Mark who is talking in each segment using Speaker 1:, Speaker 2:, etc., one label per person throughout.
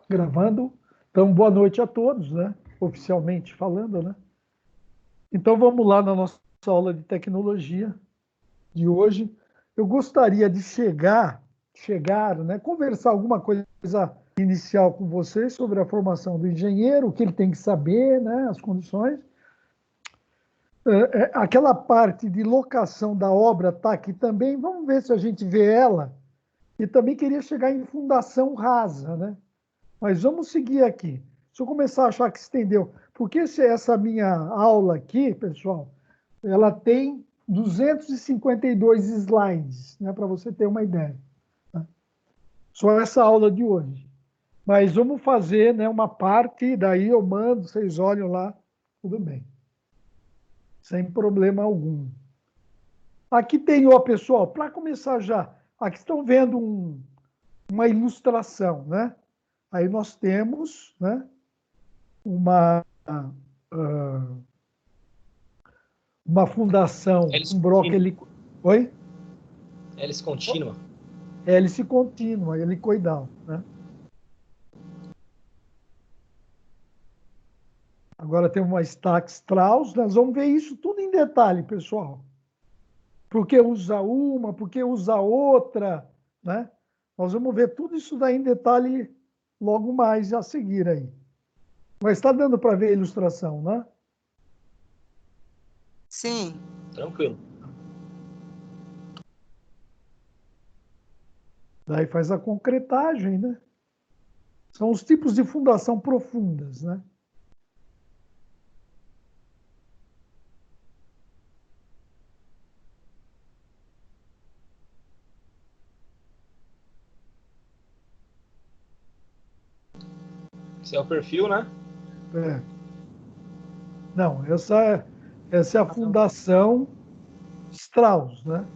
Speaker 1: Gravando. Então, boa noite a todos, né? Oficialmente falando, né? Então, vamos lá na nossa aula de tecnologia de hoje. Eu gostaria de chegar, né? Conversar alguma coisa inicial com vocês sobre a formação do engenheiro, o que ele tem que saber, né? As condições. Aquela parte de locação da obra está aqui também. Vamos ver se a gente vê ela. E também queria chegar em fundação rasa, né? Mas vamos seguir aqui. Se eu começar a achar que estendeu, porque essa minha aula aqui, pessoal, ela tem 252 slides, né, para você ter uma ideia. Tá? Só essa aula de hoje. Mas vamos fazer, né, uma parte, daí eu mando, vocês olham lá, tudo bem. Sem problema algum. Aqui tem, ó, pessoal, para começar já, aqui estão vendo uma ilustração, né? Aí nós temos, né, uma fundação,
Speaker 2: Hélice
Speaker 1: um bloco
Speaker 2: contínua.
Speaker 1: Oi?
Speaker 2: Hélice contínua.
Speaker 1: Hélice contínua, helicoidal, né? Agora tem uma stack Strauss, nós vamos ver isso tudo em detalhe, pessoal. Por que usa uma, por que usa outra, né? Nós vamos ver tudo isso daí em detalhe logo mais a seguir aí. Mas está dando para ver a ilustração, né?
Speaker 3: Sim.
Speaker 2: Tranquilo.
Speaker 1: Daí faz a concretagem, né? São os tipos de fundação profundas, né?
Speaker 2: Esse é o perfil, né?
Speaker 1: É. Não, essa é a fundação Strauss, né?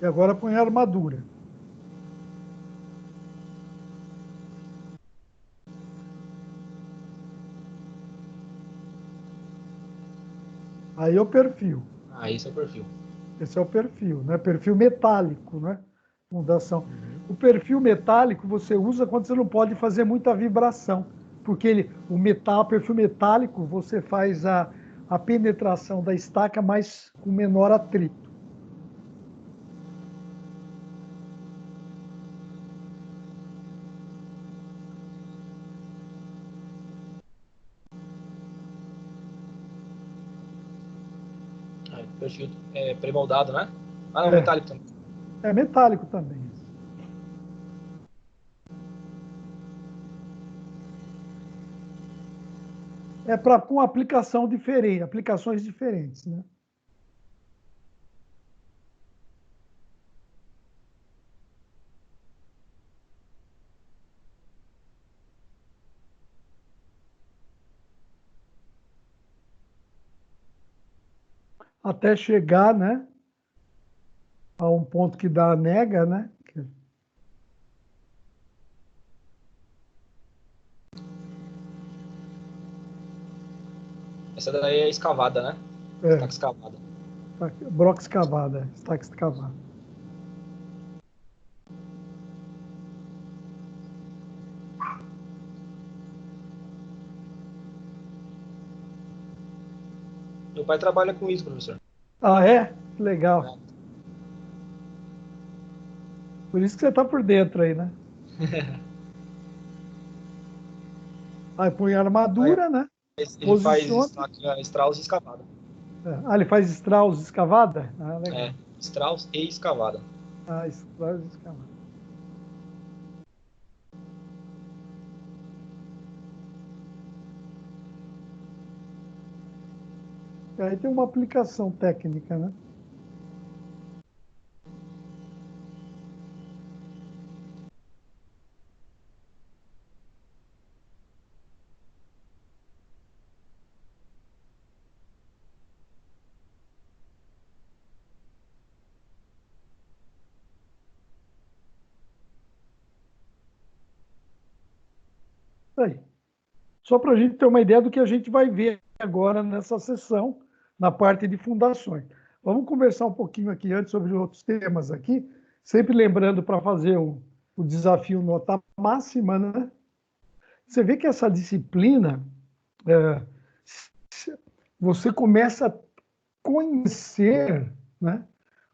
Speaker 1: E agora põe a armadura. Aí é o perfil.
Speaker 2: Ah, esse é o perfil.
Speaker 1: Esse é o perfil, né? Perfil metálico, né? Fundação. O perfil metálico você usa quando você não pode fazer muita vibração, porque o perfil metálico, você faz a penetração da estaca mais com menor atrito.
Speaker 2: Ah, perfil pré-moldado, né? Ah, não,
Speaker 1: É,
Speaker 2: metálico também.
Speaker 1: é metálico também. É para com aplicação diferente, aplicações diferentes, né? Até chegar, né, a um ponto que dá a nega, né?
Speaker 2: Essa daí é escavada, né?
Speaker 1: É,
Speaker 2: Estaca escavada.
Speaker 1: broca escavada, estaca escavada.
Speaker 2: Meu pai trabalha com isso, professor.
Speaker 1: Ah, é? Que legal.
Speaker 2: É.
Speaker 1: Por isso que você está por dentro aí, né? Aí põe a armadura, né?
Speaker 2: Ele faz
Speaker 1: Posiciona.
Speaker 2: estaca Strauss e escavada.
Speaker 1: Ah, ele faz Strauss escavada? Ah, legal.
Speaker 2: É, Strauss e escavada.
Speaker 1: Ah, Strauss escavada. E aí tem uma aplicação técnica, né? Aí. Só para a gente ter uma ideia do que a gente vai ver agora nessa sessão, na parte de fundações. Vamos conversar um pouquinho aqui antes sobre outros temas aqui. Sempre lembrando para fazer o desafio nota máxima, né? Você vê que essa disciplina, é, você começa a conhecer, né,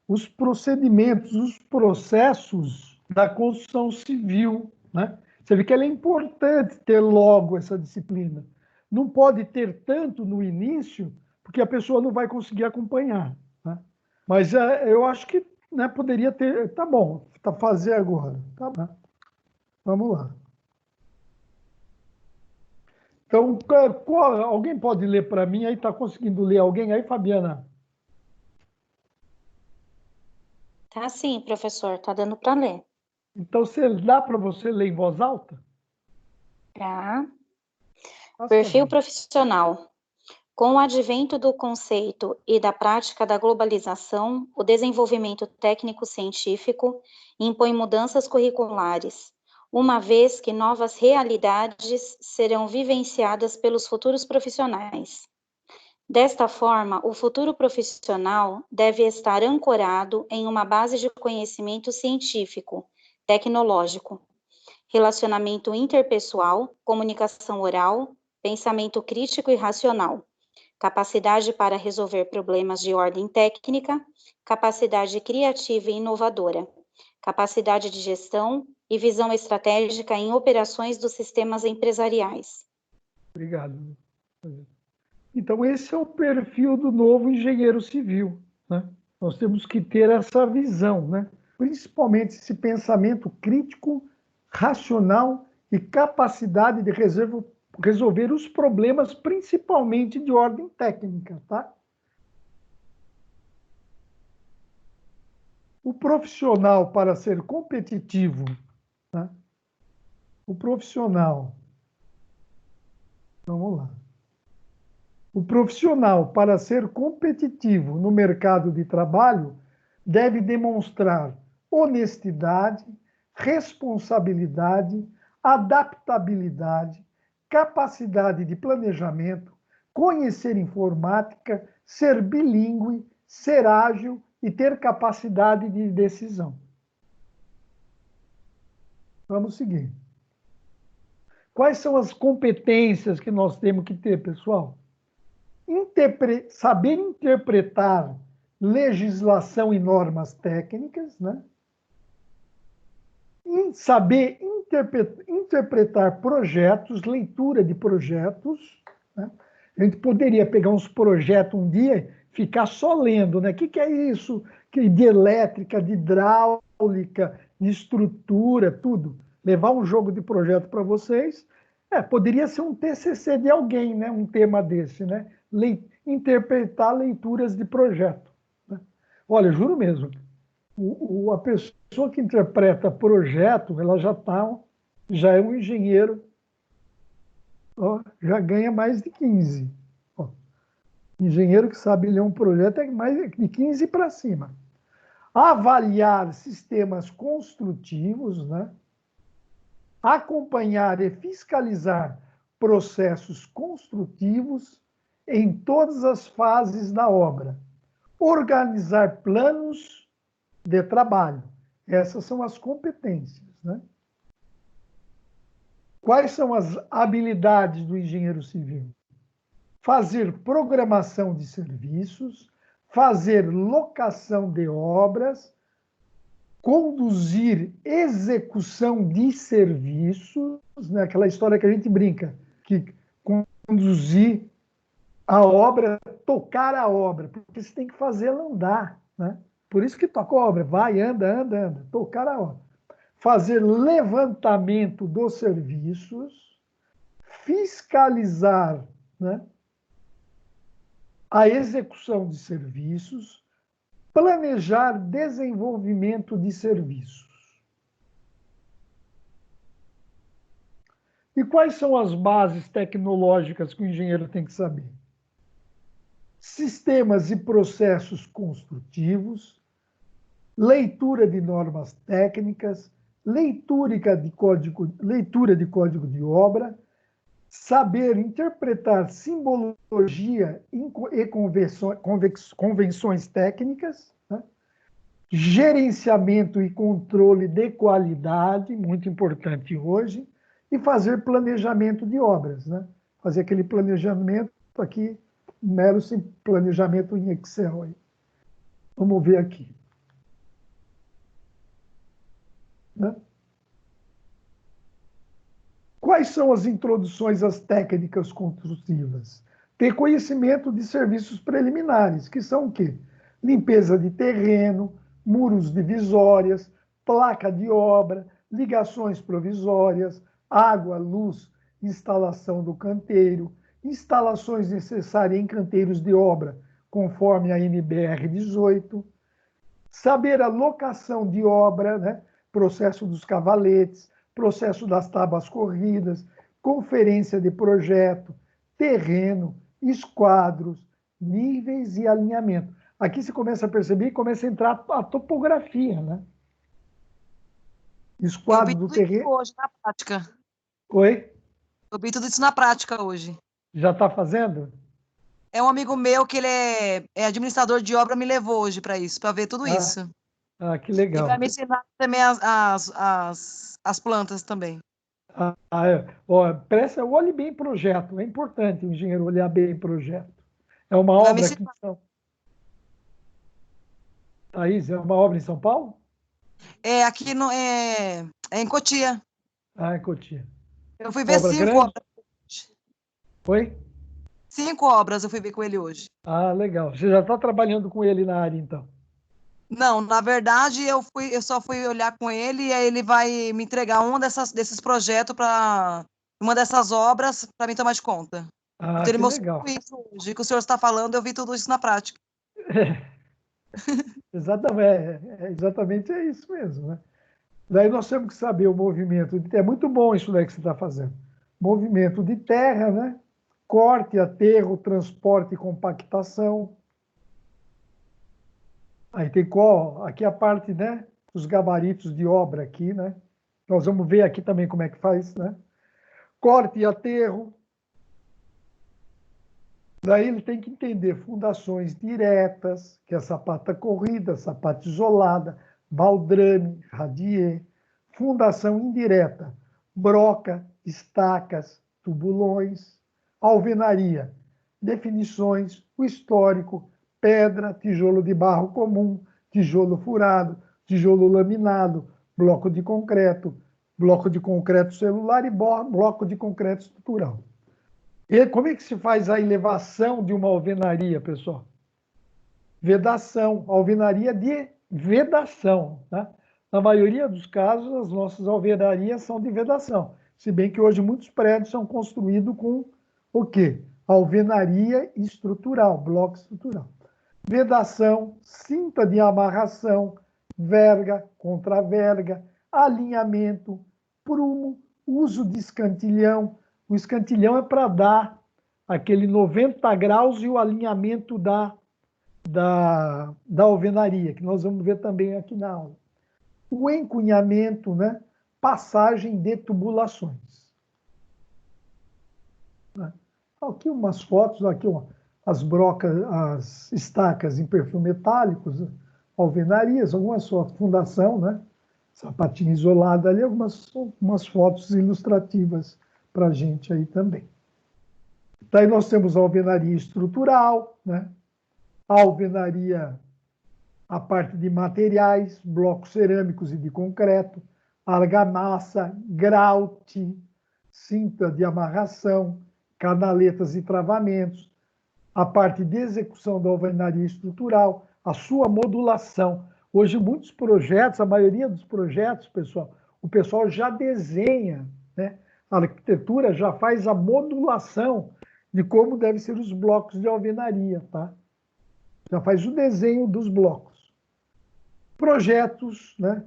Speaker 1: os procedimentos, os processos da construção civil, né? Você vê que ela é importante ter logo essa disciplina. Não pode ter tanto no início, porque a pessoa não vai conseguir acompanhar, né? Mas eu acho que, né, poderia ter. Tá bom, tá fazer agora. Tá bom. Vamos lá. Então, alguém pode ler para mim? Aí está conseguindo ler alguém aí, Fabiana?
Speaker 3: Tá sim, professor, tá dando para ler.
Speaker 1: Então, dá para você ler em voz alta?
Speaker 3: Tá.
Speaker 1: Faça
Speaker 3: Perfil
Speaker 1: favor.
Speaker 3: profissional. Com o advento do conceito e da prática da globalização, o desenvolvimento técnico-científico impõe mudanças curriculares, uma vez que novas realidades serão vivenciadas pelos futuros profissionais. Desta forma, o futuro profissional deve estar ancorado em uma base de conhecimento científico, tecnológico, relacionamento interpessoal, comunicação oral, pensamento crítico e racional, capacidade para resolver problemas de ordem técnica, capacidade criativa e inovadora, capacidade de gestão e visão estratégica em operações dos sistemas empresariais.
Speaker 1: Obrigado. Então, esse é o perfil do novo engenheiro civil, né? Nós temos que ter essa visão, né? Principalmente esse pensamento crítico, racional e capacidade de resolver os problemas, principalmente de ordem técnica, tá? O profissional, para ser competitivo, tá? O profissional, vamos lá. O profissional, para ser competitivo no mercado de trabalho, deve demonstrar honestidade, responsabilidade, adaptabilidade, capacidade de planejamento, conhecer informática, ser bilíngue, ser ágil e ter capacidade de decisão. Vamos seguir. Quais são as competências que nós temos que ter, pessoal? Saber interpretar legislação e normas técnicas, né? E saber interpretar projetos, leitura de projetos, né? A gente poderia pegar uns projetos um dia e ficar só lendo, né? O que é isso? De elétrica, de hidráulica, de estrutura, tudo. Levar um jogo de projeto para vocês. Poderia ser um TCC de alguém, né? Um tema desse, né? Interpretar leituras de projeto, né? Olha, juro mesmo, a pessoa que interpreta projeto, ela já é um engenheiro, ó, já ganha mais de 15. Ó, engenheiro que sabe ler um projeto é mais de 15 para cima. Avaliar sistemas construtivos, né? Acompanhar e fiscalizar processos construtivos em todas as fases da obra, organizar planos de trabalho. Essas são as competências, né? Quais são as habilidades do engenheiro civil? Fazer programação de serviços, fazer locação de obras, conduzir execução de serviços, né? Aquela história que a gente brinca, que conduzir a obra, tocar a obra, porque você tem que fazer ela andar, né? Por isso que toca a obra, vai, anda, anda, anda, tocar a obra. Fazer levantamento dos serviços, fiscalizar, né, a execução de serviços, planejar desenvolvimento de serviços. E quais são as bases tecnológicas que o engenheiro tem que saber? Sistemas e processos construtivos, leitura de normas técnicas, leitura de código de obra, saber interpretar simbologia e convenções técnicas, né? gerenciamento e controle de qualidade, muito importante hoje, e fazer planejamento de obras, né? Fazer aquele planejamento aqui, mero planejamento em Excel. Aí. Vamos ver aqui. Né? Quais são as introduções às técnicas construtivas? Ter conhecimento de serviços preliminares, que são o quê? Limpeza de terreno, muros divisórias, placa de obra, ligações provisórias, água, luz, instalação do canteiro, instalações necessárias em canteiros de obra, conforme a NBR 18, saber a locação de obra, né? Processo dos cavaletes, processo das tábuas corridas, conferência de projeto, terreno, esquadros, níveis e alinhamento. Aqui você começa a perceber e começa a entrar a topografia, né?
Speaker 4: Eu vi
Speaker 1: Esquadro do
Speaker 4: tudo isso
Speaker 1: terreno.
Speaker 4: hoje na prática.
Speaker 1: Oi?
Speaker 4: Eu vi tudo isso na prática hoje.
Speaker 1: Já está fazendo?
Speaker 4: É um amigo meu que ele é administrador de obra, me levou hoje para isso, para ver tudo
Speaker 1: Ah,
Speaker 4: isso.
Speaker 1: que
Speaker 4: E vai
Speaker 1: legal.
Speaker 4: me ensinar também as plantas também.
Speaker 1: Olhe bem projeto. É importante o engenheiro olhar bem projeto. É uma
Speaker 4: Ele vai me
Speaker 1: obra aqui em
Speaker 4: ensinar.
Speaker 1: Thaís, é uma obra em São Paulo?
Speaker 4: Aqui no, é em Cotia.
Speaker 1: Ah, em Cotia.
Speaker 4: Eu fui ver
Speaker 1: Obra
Speaker 4: 5
Speaker 1: grande?
Speaker 4: obras hoje.
Speaker 1: Oi?
Speaker 4: 5 obras eu fui ver com ele hoje.
Speaker 1: Ah, legal. Você já está trabalhando com ele na área, então.
Speaker 4: Não, na verdade, eu só fui olhar com ele e aí ele vai me entregar desses projetos para uma dessas obras para mim tomar de conta.
Speaker 1: Ah,
Speaker 4: Então ele
Speaker 1: que
Speaker 4: mostrou
Speaker 1: legal.
Speaker 4: isso hoje, que o senhor está falando, eu vi tudo isso na prática.
Speaker 1: Exatamente é isso mesmo, né? Daí nós temos que saber o movimento. É muito bom isso daí que você está fazendo. Movimento de terra, né? Corte, aterro, transporte e compactação. Aí tem qual? Aqui a parte, né? Os gabaritos de obra aqui, né? Nós vamos ver aqui também como é que faz, né? Corte e aterro. Daí ele tem que entender fundações diretas, que é sapata corrida, sapata isolada, baldrame, radier, fundação indireta, broca, estacas, tubulões, alvenaria, definições, o histórico, pedra, tijolo de barro comum, tijolo furado, tijolo laminado, bloco de concreto celular e bloco de concreto estrutural. E como é que se faz a elevação de uma alvenaria, pessoal? Vedação, alvenaria de vedação. Tá? Na maioria dos casos, as nossas alvenarias são de vedação. Se bem que hoje muitos prédios são construídos com o quê? Alvenaria estrutural, bloco estrutural. Vedação, cinta de amarração, verga, contraverga, alinhamento, prumo, uso de escantilhão. O escantilhão é para dar aquele 90 graus e o alinhamento da alvenaria, que nós vamos ver também aqui na aula. O encunhamento, né? Passagem de tubulações. Aqui umas fotos, aqui as brocas, as estacas em perfil metálico, alvenarias, algumas sua fundação, né? Sapatinho isolado ali, algumas fotos ilustrativas para a gente aí também. Daí nós temos a alvenaria estrutural, né? A alvenaria, a parte de materiais, blocos cerâmicos e de concreto, argamassa, graute, cinta de amarração, canaletas e travamentos, a parte de execução da alvenaria estrutural, a sua modulação. Hoje, muitos projetos, a maioria dos projetos, pessoal, o pessoal já desenha, né? A arquitetura já faz a modulação de como devem ser os blocos de alvenaria, tá? Já faz o desenho dos blocos. Projetos, né?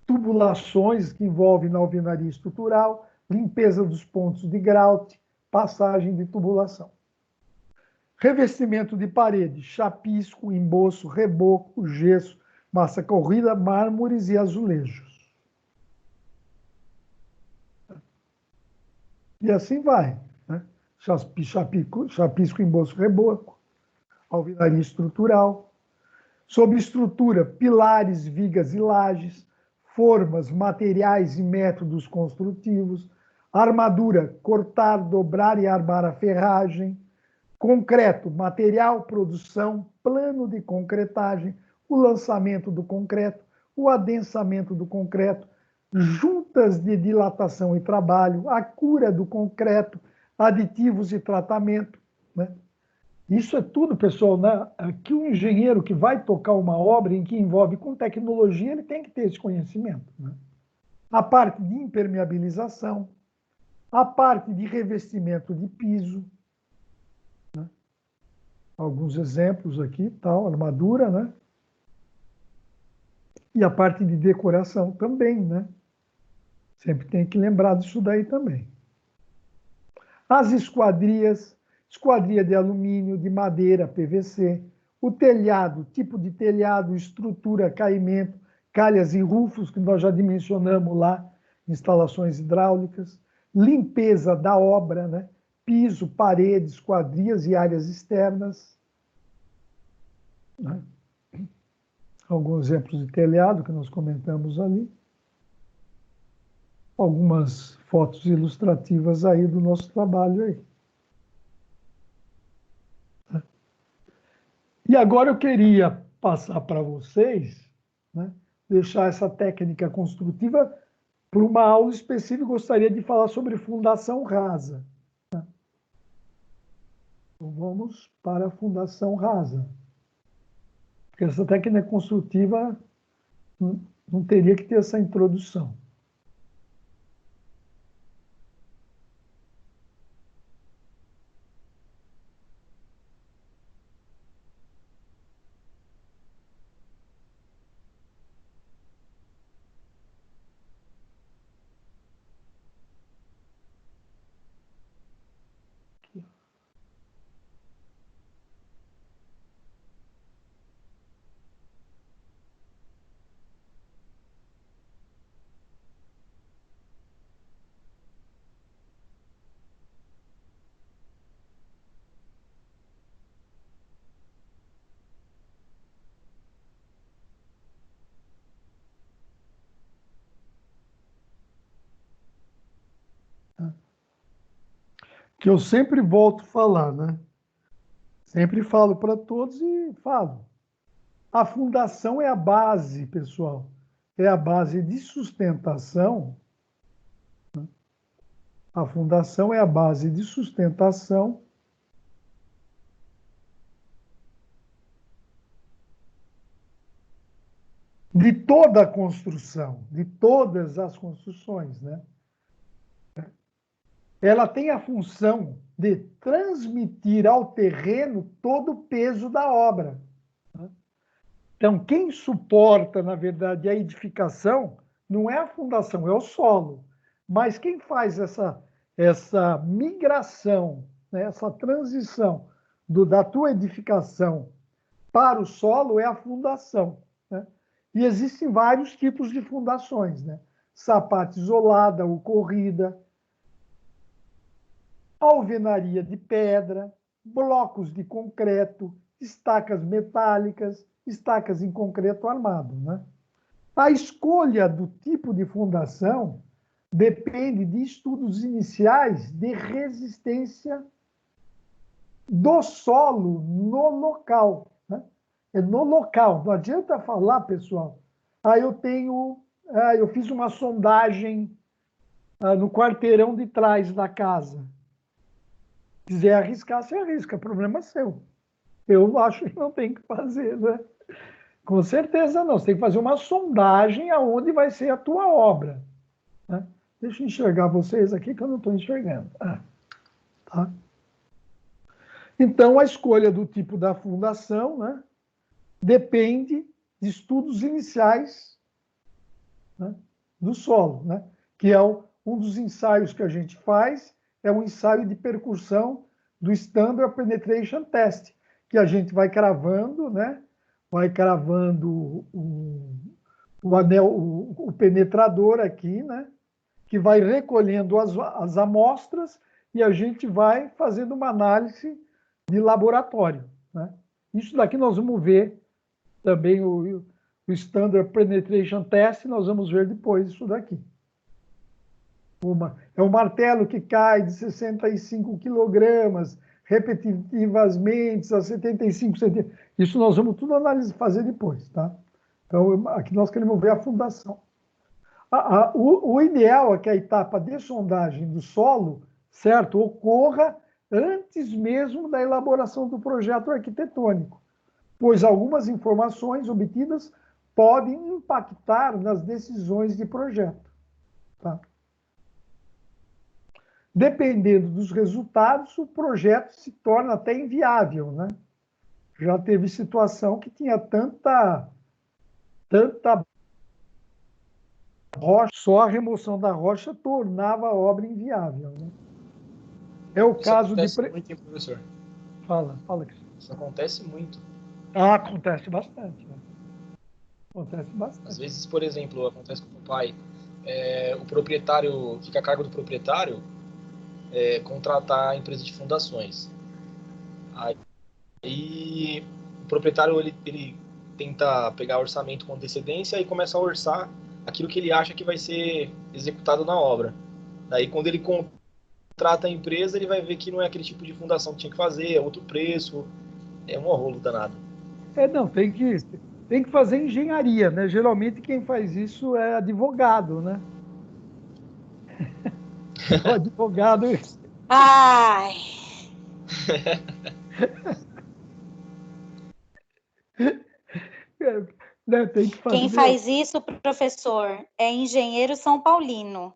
Speaker 1: Tubulações que envolvem na alvenaria estrutural, limpeza dos pontos de grout, passagem de tubulação. Revestimento de parede, chapisco, emboço, reboco, gesso, massa corrida, mármores e azulejos. E assim vai. Né? Chapisco, emboço, reboco, alvenaria estrutural, Sobre estrutura, pilares, vigas e lajes, formas, materiais e métodos construtivos, armadura, cortar, dobrar e armar a ferragem, concreto, material, produção, plano de concretagem, o lançamento do concreto, o adensamento do concreto, juntas de dilatação e trabalho, a cura do concreto, aditivos e tratamento, né? Isso é tudo, pessoal, né? Que o engenheiro que vai tocar uma obra em que envolve com tecnologia, ele tem que ter esse conhecimento, né? A parte de impermeabilização, a parte de revestimento de piso, né? Alguns exemplos aqui, tal, armadura, né? E a parte de decoração também, né? Sempre tem que lembrar disso daí também. As esquadrias, esquadria de alumínio, de madeira, PVC, o telhado, tipo de telhado, estrutura, caimento, calhas e rufos, que nós já dimensionamos lá, instalações hidráulicas, limpeza da obra, né? Piso, paredes, esquadrias e áreas externas, né? Alguns exemplos de telhado que nós comentamos ali. Algumas fotos ilustrativas aí do nosso trabalho aí. E agora eu queria passar para vocês, né, deixar essa técnica construtiva para uma aula específica. Gostaria de falar sobre fundação rasa. Né? Então vamos para a fundação rasa. Porque essa técnica construtiva não teria que ter essa introdução. Que eu sempre volto a falar, né? Sempre falo para todos e falo. A fundação é a base, pessoal. É a base de sustentação. Né? A fundação é a base de sustentação de toda a construção, de todas as construções, né? Ela tem a função de transmitir ao terreno todo o peso da obra. Né? Então, quem suporta, na verdade, a edificação não é a fundação, é o solo. Mas quem faz essa migração, né, essa transição da tua edificação para o solo é a fundação. Né? E existem vários tipos de fundações, né? Sapata isolada ou corrida, alvenaria de pedra, blocos de concreto, estacas metálicas, estacas em concreto armado, né? A escolha do tipo de fundação depende de estudos iniciais de resistência do solo no local, né? É no local, não adianta falar, pessoal, eu fiz uma sondagem no quarteirão de trás da casa. Se quiser arriscar, você arrisca, problema é seu. Eu acho que não tem que fazer, né? Com certeza não, você tem que fazer uma sondagem aonde vai ser a tua obra. Né? Deixa eu enxergar vocês aqui que eu não estou enxergando. Tá? Então, a escolha do tipo da fundação, né, depende de estudos iniciais, né, do solo, né, que é um dos ensaios que a gente faz, é um ensaio de percussão do Standard Penetration Test, que a gente vai cravando, né, vai cravando o anel, o penetrador aqui, né, que vai recolhendo as amostras e a gente vai fazendo uma análise de laboratório. Né? Isso daqui nós vamos ver também o Standard Penetration Test, nós vamos ver depois isso daqui. É um martelo que cai de 65 quilogramas, repetitivamente, a 75 centímetros. Isso nós vamos tudo fazer depois, tá? Então, aqui nós queremos ver a fundação. O ideal é que a etapa de sondagem do solo, certo, ocorra antes mesmo da elaboração do projeto arquitetônico, pois algumas informações obtidas podem impactar nas decisões de projeto. Tá? Dependendo dos resultados, o projeto se torna até inviável, né? Já teve situação que tinha tanta rocha, só a remoção da rocha tornava a obra inviável, né? É o caso de...
Speaker 2: Muito, hein, professor?
Speaker 1: Fala, Cris.
Speaker 2: Isso acontece muito.
Speaker 1: Acontece bastante. Né? Acontece bastante.
Speaker 2: Às vezes, por exemplo, acontece com o pai, o proprietário, fica a cargo do proprietário contratar a empresa de fundações. Aí o proprietário ele tenta pegar orçamento com antecedência e começa a orçar aquilo que ele acha que vai ser executado na obra. Daí, quando ele contrata a empresa, ele vai ver que não é aquele tipo de fundação que tinha que fazer, é outro preço, é um rolo danado.
Speaker 1: Não, tem que fazer engenharia, né? Geralmente quem faz isso é advogado, né? O advogado...
Speaker 3: Ai!
Speaker 1: Né, tem que fazer...
Speaker 3: Quem faz isso, professor, é engenheiro São Paulino.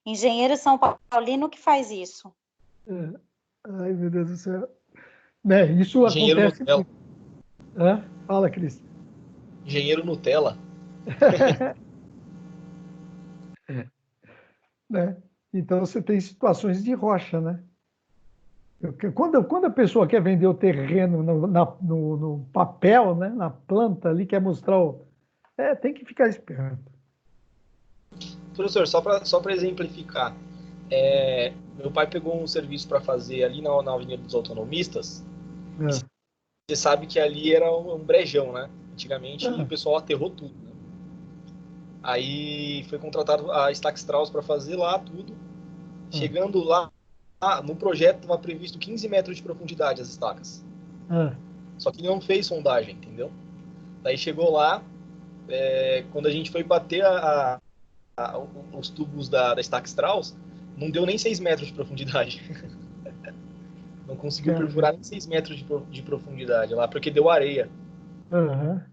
Speaker 3: Engenheiro São Paulino que faz isso.
Speaker 1: Ai, meu Deus do céu. Né, isso
Speaker 2: Engenheiro
Speaker 1: acontece...
Speaker 2: Nutella.
Speaker 1: Fala, Cris.
Speaker 2: Engenheiro Nutella.
Speaker 1: Né? Então, você tem situações de rocha, né? Quando a pessoa quer vender o terreno no papel, né? Na planta ali, quer mostrar tem que ficar esperto.
Speaker 2: Professor, só para exemplificar, meu pai pegou um serviço para fazer ali na Avenida dos Autonomistas. Você sabe que ali era um brejão, né? Antigamente o pessoal aterrou tudo. Né? Aí foi contratado a Stack Strauss para fazer lá tudo. Chegando lá, no projeto estava previsto 15 metros de profundidade as estacas. Só que ele não fez sondagem, entendeu? Daí chegou lá, quando a gente foi bater os tubos da Stack Strauss, não deu nem 6 metros de profundidade. Não conseguiu perfurar nem 6 metros de profundidade lá, porque deu areia.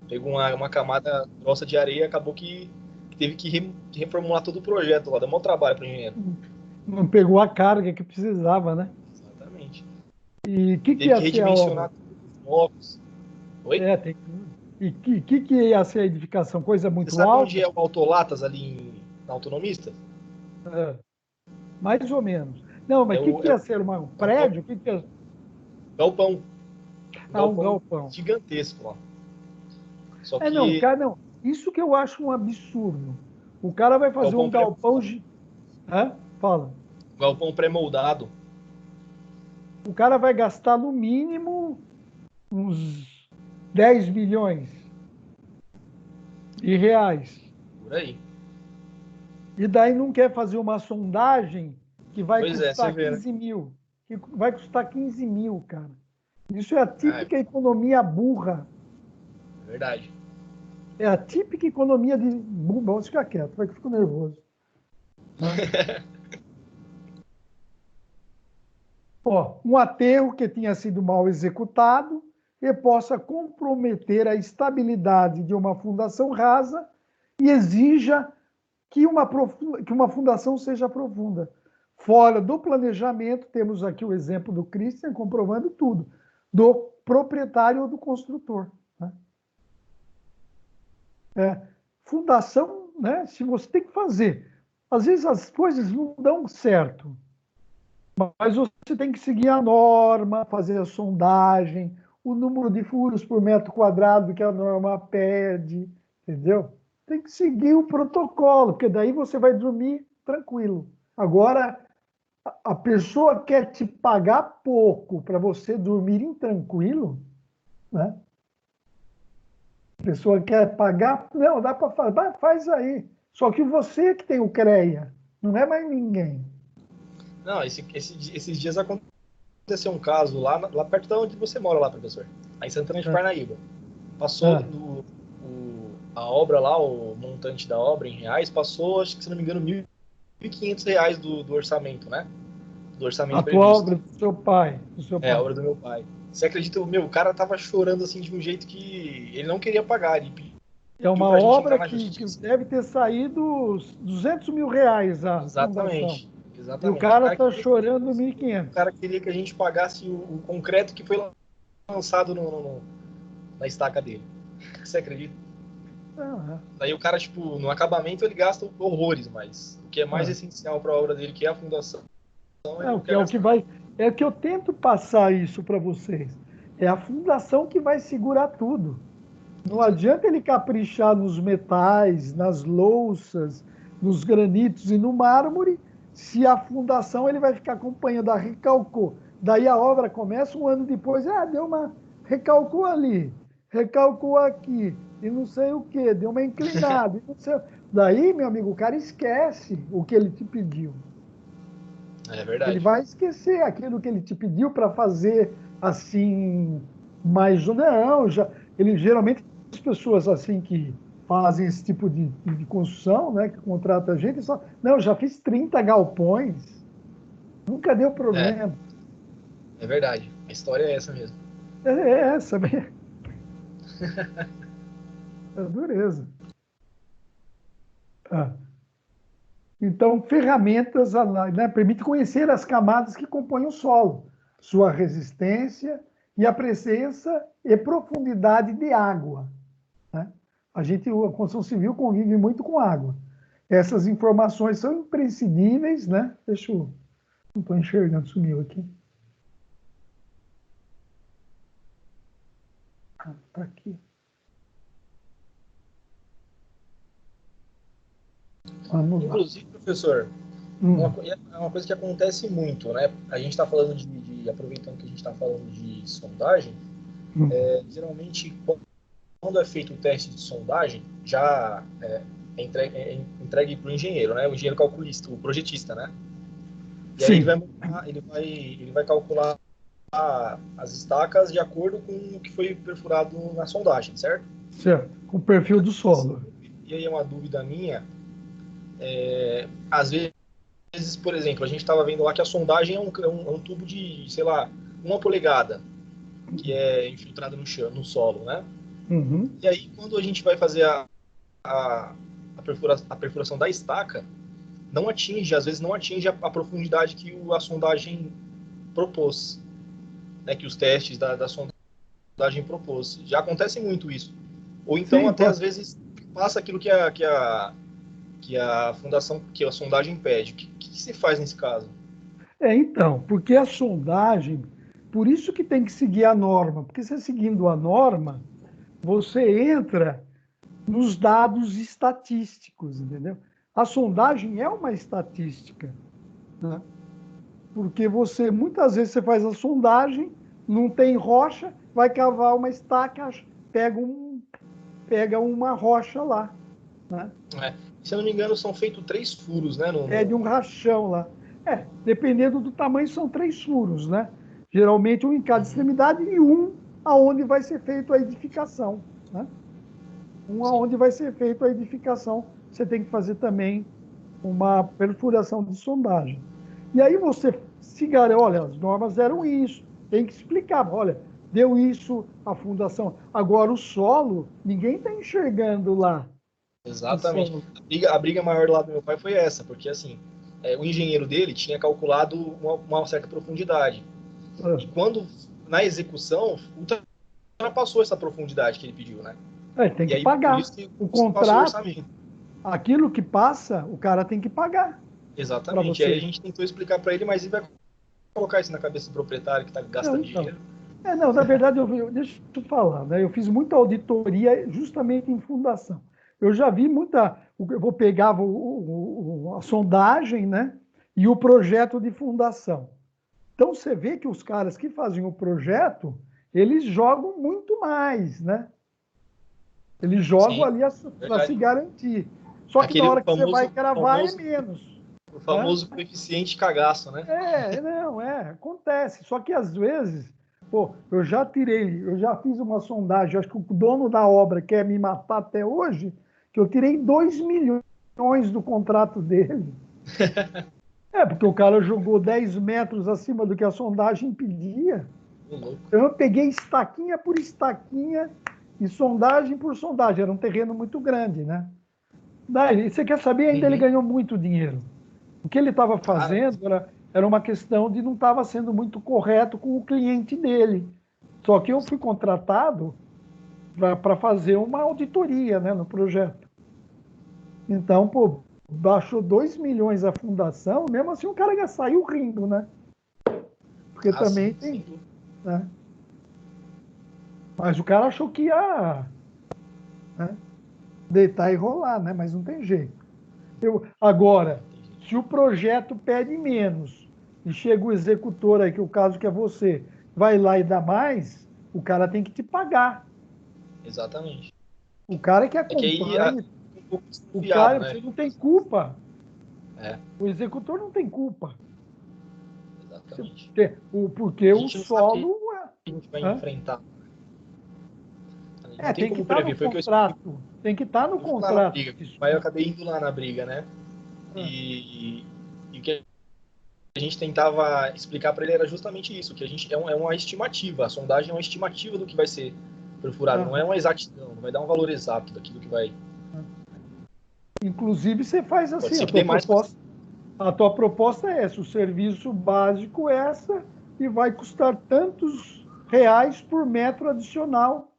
Speaker 2: Pegou uma camada grossa de areia, acabou que teve que reformular todo o projeto lá, deu um trabalho para o engenheiro.
Speaker 1: Não pegou a carga que precisava, né?
Speaker 2: Exatamente.
Speaker 1: E o que
Speaker 2: ia ser a obra? Blocos. Oi?
Speaker 1: E o que ia ser a edificação? Coisa muito alta?
Speaker 2: Você sabe onde é o Autolatas, ali na Autonomista?
Speaker 1: Mais ou menos. Não, mas o que ia ser? Um prédio?
Speaker 2: Galpão.
Speaker 1: Um galpão.
Speaker 2: Gigantesco lá. Só que...
Speaker 1: não. Isso que eu acho um absurdo. O cara vai fazer um galpão... Fala.
Speaker 2: Galpão pré-moldado.
Speaker 1: O cara vai gastar no mínimo uns 10 milhões de reais.
Speaker 2: Por aí.
Speaker 1: E daí não quer fazer uma sondagem que vai custar 15
Speaker 2: né?
Speaker 1: mil. Que vai custar 15 mil, cara. Isso é a típica economia burra.
Speaker 2: Verdade.
Speaker 1: É a típica economia de... Vamos ficar quieto, vai que eu fico nervoso. Um aterro que tinha sido mal executado e possa comprometer a estabilidade de uma fundação rasa e exija que uma fundação seja profunda. Fora do planejamento, temos aqui o exemplo do Christian comprovando tudo, do proprietário ou do construtor. Né? Fundação, né, se você tem que fazer. Às vezes as coisas não dão certo, mas você tem que seguir a norma, fazer a sondagem, o número de furos por metro quadrado que a norma pede, entendeu? Tem que seguir o protocolo, porque daí você vai dormir tranquilo. Agora, a pessoa quer te pagar pouco para você dormir intranquilo, né? A pessoa quer pagar, não, dá para fazer, faz aí. Só que você que tem o CREA, não é mais ninguém.
Speaker 2: Não, esses dias aconteceu um caso lá perto de onde você mora, lá, professor. Aí em Santana de Parnaíba. Passou a obra lá, o montante da obra em reais, passou, acho que se não me engano, R$ 1.500 do orçamento, né? Do orçamento
Speaker 1: A tua
Speaker 2: previsto.
Speaker 1: obra do seu pai.
Speaker 2: A obra do meu pai. Você acredita, o cara tava chorando assim de um jeito que ele não queria pagar. Ele
Speaker 1: É uma obra que deve ter saído R$ 200.000 a fundação.
Speaker 2: Exatamente.
Speaker 1: E o cara está chorando 1.500.
Speaker 2: O cara queria que a gente pagasse o concreto que foi lançado na estaca dele. Você acredita? Daí o cara, tipo, no acabamento ele gasta horrores, mas o que é mais essencial para a obra dele, que é a fundação,
Speaker 1: é o que eu tento passar isso para vocês. É a fundação que vai segurar tudo. Não adianta ele caprichar nos metais, nas louças, nos granitos e no mármore, se a fundação ele vai ficar acompanhando, recalcou. Daí a obra começa um ano depois, deu uma recalcou ali, recalcou aqui, e não sei o que, deu uma inclinada. E não sei... Daí, meu amigo, o cara esquece o que ele te pediu.
Speaker 2: É verdade.
Speaker 1: Ele vai esquecer aquilo que ele te pediu para fazer assim, mas não, ele geralmente as pessoas assim que fazem esse tipo de construção, né, que contrata a gente, não, já fiz 30 galpões, nunca deu problema.
Speaker 2: É verdade, a história é essa mesmo.
Speaker 1: É essa mesmo. É dureza. Então, ferramentas, né, permite conhecer as camadas que compõem o solo, sua resistência e a presença e profundidade de água. Né? A construção civil convive muito com água. Essas informações são imprescindíveis, né? Deixa eu... Não estou enxergando, sumiu aqui. Está aqui. Vamos lá.
Speaker 2: Inclusive, professor, é uma coisa que acontece muito, né? A gente está falando aproveitando que a gente está falando de sondagem, geralmente quando é feito o teste de sondagem, já é entregue para o engenheiro, né? O engenheiro calculista, o projetista, né? E aí ele vai calcular as estacas de acordo com o que foi perfurado na sondagem, certo?
Speaker 1: Certo, com o perfil do solo.
Speaker 2: E aí é uma dúvida minha, às vezes, por exemplo, a gente estava vendo lá que a sondagem é um tubo de, sei lá, 1 polegada, que é infiltrado no solo, né?
Speaker 1: Uhum.
Speaker 2: E aí, quando a gente vai fazer a perfuração da estaca, às vezes não atinge a profundidade que a sondagem propôs, né? Que os testes da sondagem propôs. Já acontece muito isso. Ou então, às vezes, passa aquilo que a fundação, que a sondagem pede. O que se faz nesse caso?
Speaker 1: Então, porque a sondagem, por isso que tem que seguir a norma, porque você seguindo a norma, você entra nos dados estatísticos, entendeu? A sondagem é uma estatística, né? Porque muitas vezes você faz a sondagem, não tem rocha, vai cavar uma estaca, pega uma rocha lá, né?
Speaker 2: Se eu não me engano, são feitos 3 furos, né?
Speaker 1: De um rachão lá. Dependendo do tamanho, são 3 furos, né? Geralmente um em cada extremidade e um aonde vai ser feita a edificação, né? Aonde vai ser feita a edificação, você tem que fazer também uma perfuração de sondagem. E aí você se garante, olha, as normas eram isso, tem que explicar, olha, deu isso a fundação. Agora o solo, ninguém está enxergando lá.
Speaker 2: Exatamente. A briga maior lá do meu pai foi essa, porque assim, o engenheiro dele tinha calculado uma certa profundidade. E quando, na execução, ultrapassou essa profundidade que ele pediu, né?
Speaker 1: Tem que pagar. O contrato, aquilo que passa, o cara tem que pagar.
Speaker 2: Exatamente. E aí a gente tentou explicar para ele, mas ele vai colocar isso na cabeça do proprietário que está gastando dinheiro.
Speaker 1: Não, na verdade, deixa eu falar, né? Eu fiz muita auditoria justamente em fundação. Eu já vi eu vou pegar a sondagem, né? E o projeto de fundação. Então, você vê que os caras que fazem o projeto, eles jogam muito mais, né? Eles jogam
Speaker 2: Sim,
Speaker 1: ali para se garantir. Só que
Speaker 2: aquele
Speaker 1: na hora que você
Speaker 2: famoso,
Speaker 1: vai cravar
Speaker 2: famoso,
Speaker 1: é menos.
Speaker 2: o famoso coeficiente cagaço, né?
Speaker 1: Acontece. Só que às vezes, pô, eu já fiz uma sondagem, acho que o dono da obra quer me matar até hoje, que eu tirei 2 milhões do contrato dele. Porque o cara jogou 10 metros acima do que a sondagem pedia. Então eu peguei estaquinha por estaquinha e sondagem por sondagem. Era um terreno muito grande, né? Daí, você quer saber? Ainda ele ganhou muito dinheiro. O que ele estava fazendo era uma questão de não estava sendo muito correto com o cliente dele. Só que eu fui contratado para fazer uma auditoria, né, no projeto. Então, pô, baixou 2 milhões a fundação, mesmo assim o cara já saiu rindo, né? Porque também tem... Né? Mas o cara achou que ia, né, deitar e rolar, né? Mas não tem jeito. Agora, se o projeto pede menos e chega o executor aí, que o caso que é você, vai lá e dá mais, o cara tem que te pagar.
Speaker 2: Exatamente.
Speaker 1: O cara que acompanha, o cara, você não tem culpa. O executor não tem culpa.
Speaker 2: Exatamente.
Speaker 1: Porque o solo...
Speaker 2: A gente vai enfrentar.
Speaker 1: Tem que estar no contrato. Tem que estar no contrato.
Speaker 2: Mas eu acabei indo lá na briga, né? E o que a gente tentava explicar para ele era justamente isso, que a gente é uma estimativa, a sondagem é uma estimativa do que vai ser perfurado, não é uma exatidão, não vai dar um valor exato daquilo que vai...
Speaker 1: Inclusive, você faz assim, a tua proposta é essa, o serviço básico é essa, e vai custar tantos reais por metro adicional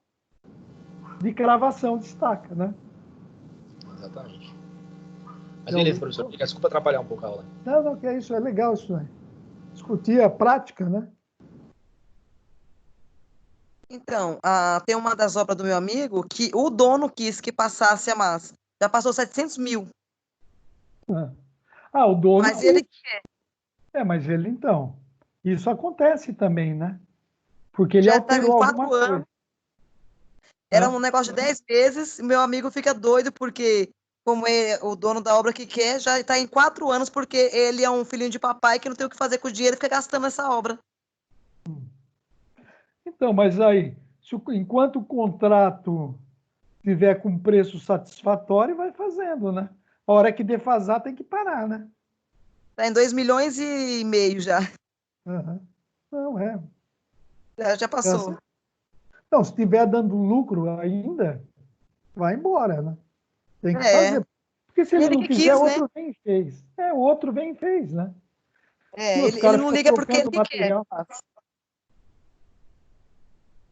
Speaker 1: de cravação de estaca, né?
Speaker 2: Exatamente. Mas beleza, professor, desculpa atrapalhar um pouco a aula.
Speaker 1: Não, que é isso, é legal isso aí. Discutir a prática, né?
Speaker 4: Então, tem uma das obras do meu amigo que o dono quis que passasse a massa. Já passou 700 mil.
Speaker 1: O dono...
Speaker 4: Mas ele quer.
Speaker 1: Mas ele, então... Isso acontece também, né? Porque ele
Speaker 4: já
Speaker 1: alterou
Speaker 4: tá em
Speaker 1: alguma
Speaker 4: 4 anos.
Speaker 1: coisa.
Speaker 4: Era um negócio de 10 meses, meu amigo fica doido porque, como é o dono da obra que quer, já está em 4 anos, porque ele é um filhinho de papai que não tem o que fazer com o dinheiro e fica gastando essa obra.
Speaker 1: Então, mas aí, enquanto o contrato tiver com preço satisfatório, vai fazendo, né? A hora que defasar, tem que parar, né?
Speaker 4: Está em 2,5 milhões já.
Speaker 1: Uhum. Não,
Speaker 4: Já passou.
Speaker 1: Então, se estiver dando lucro ainda, vai embora, né? Tem que fazer. Porque se ele não quiser, o outro vem e fez. O outro vem e fez, né?
Speaker 4: Ele não liga porque ele
Speaker 1: material, quer.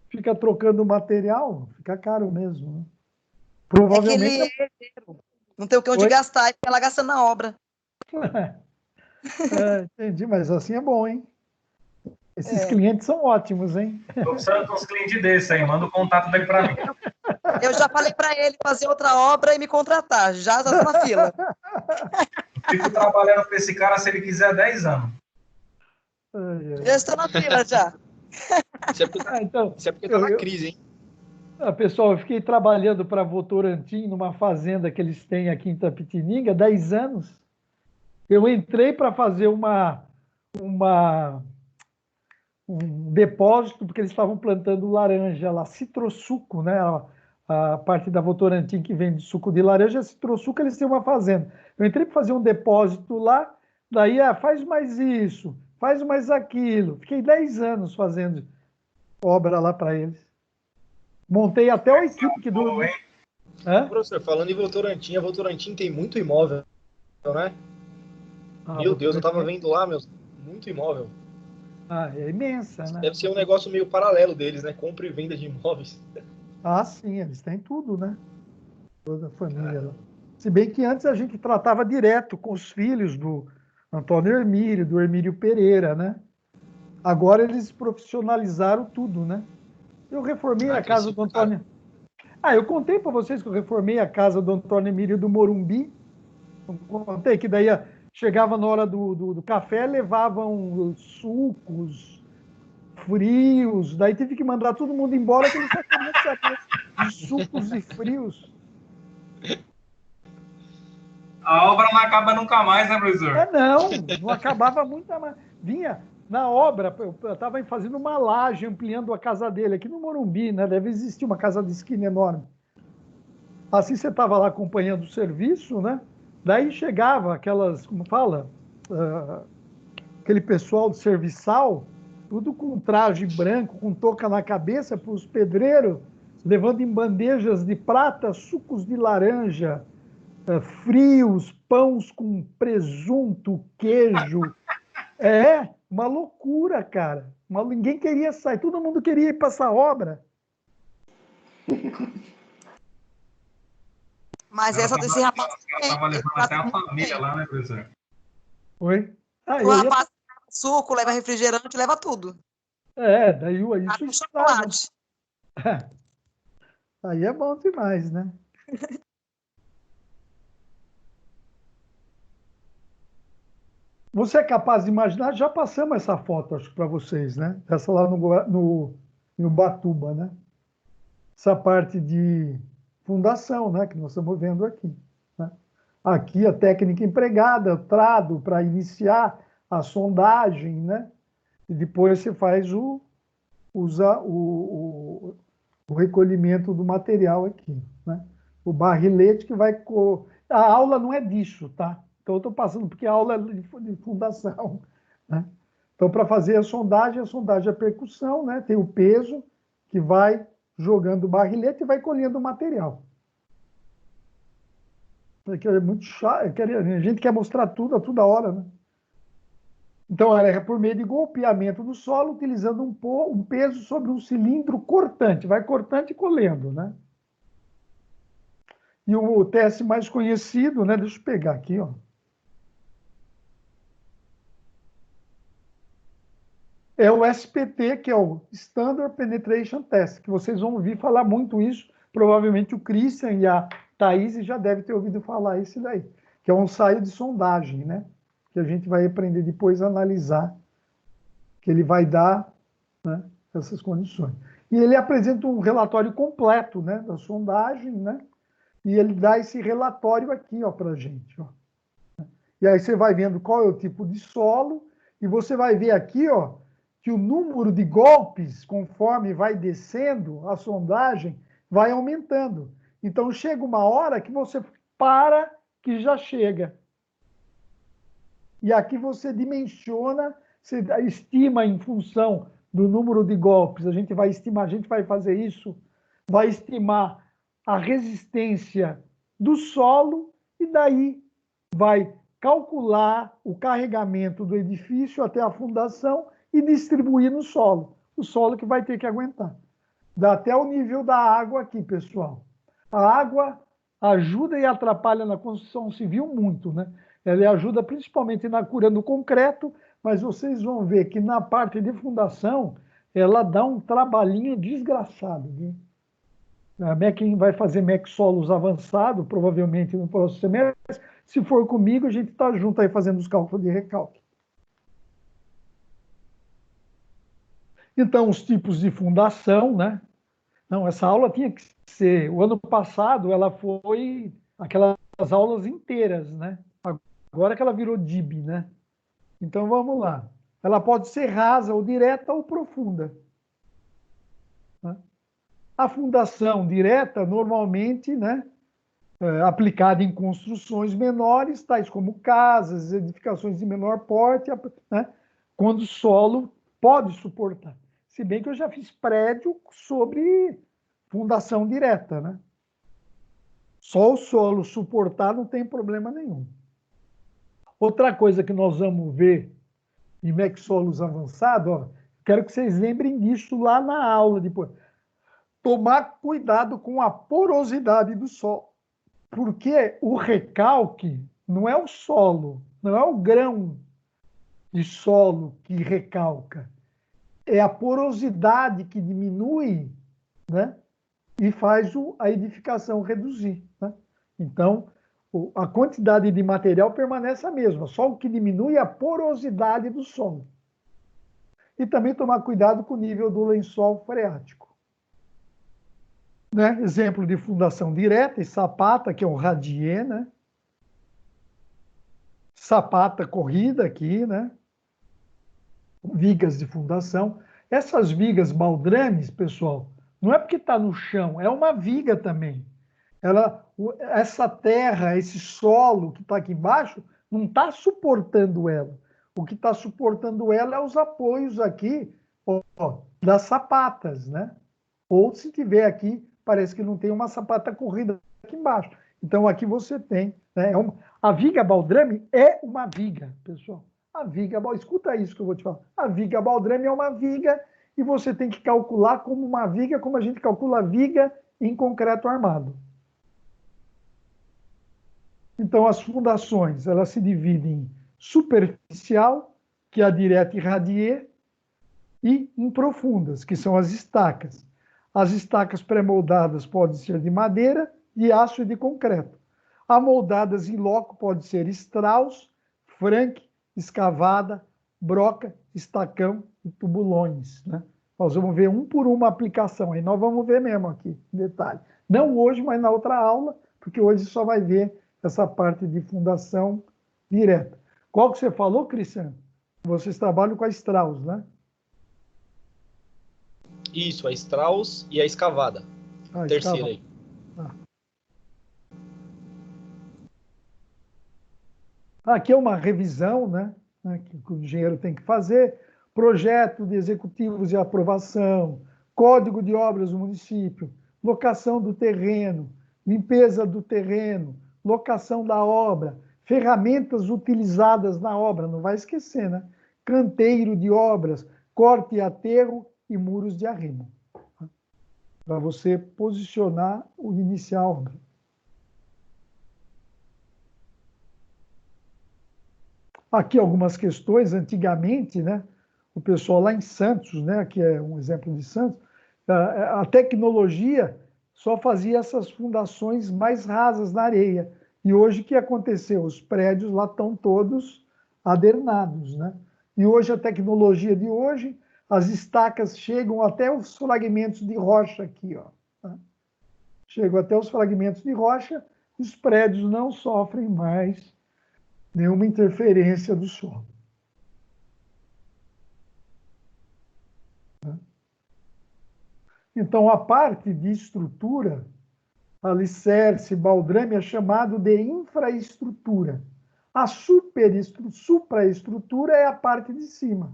Speaker 1: Fica trocando material, fica caro mesmo, né? Provavelmente...
Speaker 4: não tem o que onde gastar, e fica lá gastando na obra.
Speaker 1: Entendi, mas assim é bom, hein? Esses clientes são ótimos, hein?
Speaker 5: Estou precisando de uns clientes desses aí, manda o contato dele para mim.
Speaker 4: Eu já falei para ele fazer outra obra e me contratar, já estou na fila.
Speaker 5: Fico trabalhando com esse cara se ele quiser 10 anos.
Speaker 4: Já estou na fila, já.
Speaker 2: Isso é porque tá na crise, hein?
Speaker 1: Pessoal, eu fiquei trabalhando para a Votorantim numa fazenda que eles têm aqui em Itapetininga, 10 anos. Eu entrei para fazer um depósito, porque eles estavam plantando laranja lá, citrossuco, né? A parte da Votorantim que vende suco de laranja, citrossuco, eles têm uma fazenda. Eu entrei para fazer um depósito lá, daí faz mais isso, faz mais aquilo. Fiquei 10 anos fazendo obra lá para eles. Montei até a equipe que durou.
Speaker 2: Professor, falando em Votorantim, a Votorantim tem muito imóvel, né? Meu Deus, eu estava vendo lá, muito imóvel.
Speaker 1: É imensa, né?
Speaker 2: Deve ser um negócio meio paralelo deles, né? Compra e venda de imóveis.
Speaker 1: Sim, eles têm tudo, né? Toda a família lá. Se bem que antes a gente tratava direto com os filhos do Antônio Hermílio, do Hermílio Pereira, né? Agora eles profissionalizaram tudo, né? Eu reformei a casa do Antônio... eu contei para vocês que eu reformei a casa do Antônio Emílio do Morumbi. Eu contei que daí chegava na hora do café, levavam sucos, frios. Daí tive que mandar todo mundo embora, que eles só queriam saber de sucos e frios.
Speaker 5: A obra não acaba nunca mais, né, professor?
Speaker 1: Não acabava muito mais. Vinha na obra, eu estava fazendo uma laje, ampliando a casa dele, aqui no Morumbi, né? Deve existir uma casa de esquina enorme. Assim você estava lá acompanhando o serviço, né? Daí chegava aquelas, como fala, aquele pessoal do serviçal, tudo com traje branco, com touca na cabeça, para os pedreiros, levando em bandejas de prata sucos de laranja, frios, pães com presunto, queijo. É uma loucura, cara. Ninguém queria sair, todo mundo queria ir para essa obra.
Speaker 4: Mas essa desse rapaz.
Speaker 5: Estava levando até a família lá, né, professor?
Speaker 1: Oi?
Speaker 4: O rapaz leva suco, leva refrigerante, leva tudo.
Speaker 1: Daí isso
Speaker 4: até chocolate.
Speaker 1: Aí é bom demais, né? Você é capaz de imaginar? Já passamos essa foto, acho, para vocês, né? Essa lá no Ubatuba, né? Essa parte de fundação, né? Que nós estamos vendo aqui. Né? Aqui a técnica empregada, trado para iniciar a sondagem, né? E depois você faz o recolhimento do material aqui, né? O barrilete que vai... A aula não é disso, tá? Então, eu estou passando porque a aula é de fundação, né? Então, para fazer a sondagem é percussão, né? Tem o peso que vai jogando o barrilete e vai colhendo o material. Porque é muito chato, a gente quer mostrar tudo a toda hora, né? Então, é por meio de golpeamento do solo, utilizando um peso sobre um cilindro cortante. Vai cortante e colhendo, né? E o teste mais conhecido, né? Deixa eu pegar aqui, ó. É o SPT, que é o Standard Penetration Test, que vocês vão ouvir falar muito isso. Provavelmente o Christian e a Thaís já devem ter ouvido falar isso daí, que é um ensaio de sondagem, né? Que a gente vai aprender depois a analisar, que ele vai dar, né, essas condições. E ele apresenta um relatório completo, né, da sondagem, né? E ele dá esse relatório aqui, ó, para a gente, ó. E aí você vai vendo qual é o tipo de solo, e você vai ver aqui, ó, que o número de golpes, conforme vai descendo a sondagem, vai aumentando. Então, chega uma hora que você para que já chega. E aqui você dimensiona, você estima em função do número de golpes. A gente vai estimar, a gente vai fazer isso, vai estimar a resistência do solo e daí vai calcular o carregamento do edifício até a fundação e distribuir no solo. O solo que vai ter que aguentar. Dá até o nível da água aqui, pessoal. A água ajuda e atrapalha na construção civil muito, né? Ela ajuda principalmente na cura do concreto, mas vocês vão ver que na parte de fundação ela dá um trabalhinho desgraçado, viu? Quem vai fazer MEC solos avançado, provavelmente no próximo semestre, se for comigo, a gente está junto aí fazendo os cálculos de recalque. Então, os tipos de fundação, né? Não, essa aula tinha que ser... O ano passado, ela foi aquelas aulas inteiras, né? Agora que ela virou DIB, né? Então, vamos lá. Ela pode ser rasa ou direta ou profunda. A fundação direta, normalmente, né, aplicada em construções menores, tais como casas, edificações de menor porte, né, quando o solo pode suportar. Se bem que eu já fiz prédio sobre fundação direta, né? Só o solo suportar não tem problema nenhum. Outra coisa que nós vamos ver em MEC solos avançado, ó, quero que vocês lembrem disso lá na aula depois. Tomar cuidado com a porosidade do solo, porque o recalque não é o solo, não é o grão de solo que recalca, é a porosidade que diminui, né, e faz a edificação reduzir, né? Então, a quantidade de material permanece a mesma, só o que diminui é a porosidade do solo. e também tomar cuidado com o nível do lençol freático. Né? Exemplo de fundação direta e sapata, que é um radier, né? Sapata corrida aqui, né? Vigas de fundação. Essas vigas baldrames, pessoal, não é porque está no chão, é uma viga também. Essa terra, esse solo que está aqui embaixo, não está suportando ela. O que está suportando ela é os apoios aqui, ó, das sapatas, né? Ou se tiver aqui, parece que não tem uma sapata corrida aqui embaixo. Então aqui você tem, né? A viga baldrame é uma viga, pessoal. A viga, escuta isso que eu vou te falar. A viga baldrame é uma viga e você tem que calcular como uma viga, como a gente calcula a viga em concreto armado. Então, as fundações, elas se dividem em superficial, que é a direta e radier, e em profundas, que são as estacas. As estacas pré-moldadas podem ser de madeira, de aço e de concreto. Amoldadas em loco pode ser Strauss, Frank, escavada, broca, estacão e tubulões, né? Nós vamos ver um por uma aplicação, aí nós vamos ver mesmo aqui, em detalhe. Não hoje, mas na outra aula, porque hoje só vai ver essa parte de fundação direta. Qual que você falou, Cristiano? Vocês trabalham com a Strauss, né?
Speaker 2: Isso, a Strauss e a escavada. Terceira aí.
Speaker 1: Aqui é uma revisão, né, que o engenheiro tem que fazer, projeto de executivos de aprovação, código de obras do município, locação do terreno, limpeza do terreno, locação da obra, ferramentas utilizadas na obra, não vai esquecer, né? Canteiro de obras, corte e aterro e muros de arrimo, para você posicionar o iniciar a obra. Aqui algumas questões, antigamente, né, o pessoal lá em Santos, né, que é um exemplo de Santos, a tecnologia só fazia essas fundações mais rasas na areia. E hoje o que aconteceu? Os prédios lá estão todos adernados, né? E hoje a tecnologia de hoje, as estacas chegam até os fragmentos de rocha aqui, ó. Tá? Chegam até os fragmentos de rocha, os prédios não sofrem mais nenhuma interferência do solo. Então, a parte de estrutura, alicerce, baldrame, é chamado de infraestrutura. A supraestrutura é a parte de cima.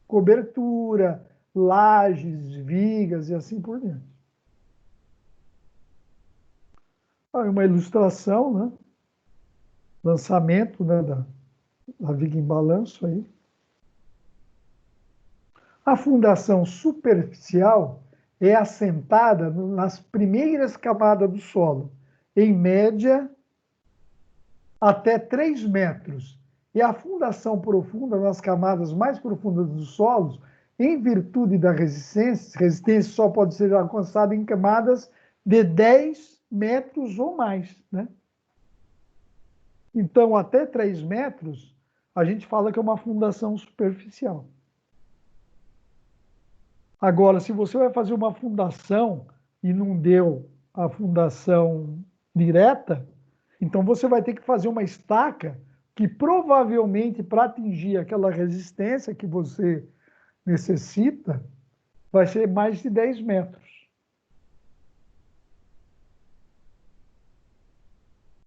Speaker 1: Cobertura, lajes, vigas e assim por diante. Uma ilustração, né? Lançamento, né, da viga em balanço aí. A fundação superficial é assentada nas primeiras camadas do solo, em média até 3 metros. E a fundação profunda, nas camadas mais profundas dos solos, em virtude da resistência só pode ser alcançada em camadas de 10 metros ou mais, né? Então, até 3 metros, a gente fala que é uma fundação superficial. Agora, se você vai fazer uma fundação e não deu a fundação direta, então você vai ter que fazer uma estaca que provavelmente, para atingir aquela resistência que você necessita, vai ser mais de 10 metros.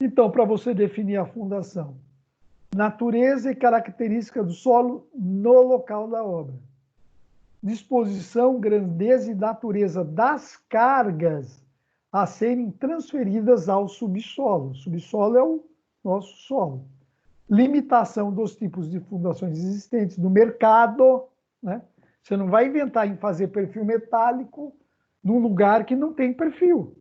Speaker 1: Então, para você definir a fundação, natureza e característica do solo no local da obra. Disposição, grandeza e natureza das cargas a serem transferidas ao subsolo. O subsolo é o nosso solo. Limitação dos tipos de fundações existentes no mercado, né? Você não vai inventar em fazer perfil metálico num lugar que não tem perfil.